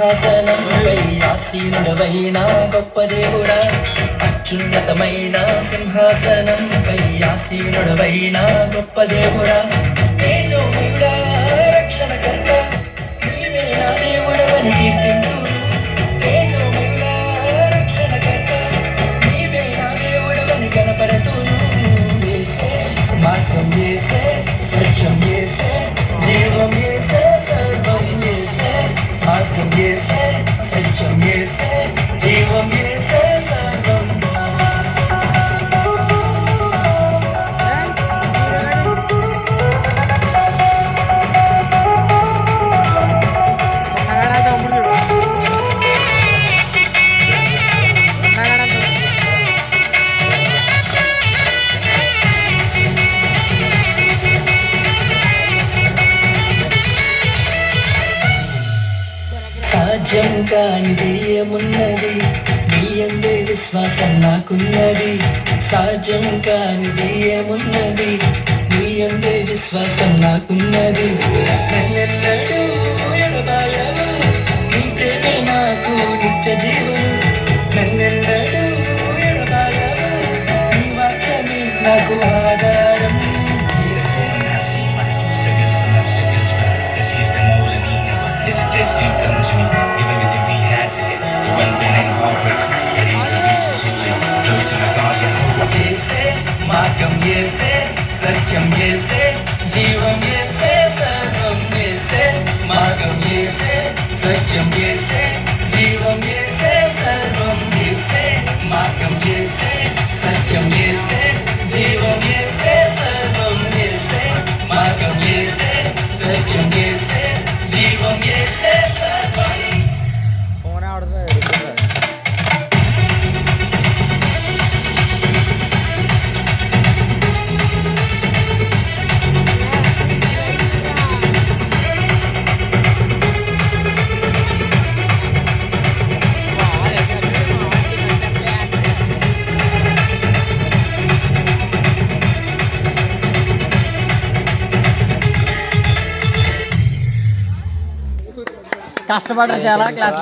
సింహాసనంపై ఆసీనుడవైన గొప్ప దేవుడా, అత్యున్నతమైన సింహాసనంపై ఆసీనుడవైన గొప్ప దేవుడా, తేజోమయుడా రక్షణకర్త, నీవే నా దేవుడవని కీర్తింతును. తేజోమయుడా రక్షణకర్త, నీవే నా దేవుడవని కనపరతును. యేసే మార్గం, యేసే సత్యం, యేసే జీవం, యేసే సర్వం, యేసే మార్గం, యేసే సత్యం, యేసే జీవం, యేసే సర్వం. సాధ్యం కానిది ఏమున్నది, నీ అందే విశ్వాసం నాకున్నది. సాధ్యం కానిది ఏమున్నది, నీ అందే విశ్వాసం నాకున్నది. నన్నెన్నడూ ఎడబాయవు, నీ ప్రేమే నాకు నిత్య జీవము. నన్నెన్నడూ ఎడబాయవు, నీ వాక్యమే నాకు ఆధారం. Just to come to me, give everything we had to him. It went been any heartbreaks, but he's the reason to live. Glory to my God, yeah. యేసే మార్గం, యేసే సత్యం, యేసే జీవం, యేసే సర్వం, యేసే మార్గం, యేసే సత్యం, యేసే జీవం, యేసే సర్వం, యేసే మార్గం, యేసే సత్యం, యేసే జీవం, యేసే సర్వం, యేసే మార్గం, యేసే సత్యం, యేసే జీవం, యేసే సర్వం. కష్టపడ్డారు చాలా క్లాస్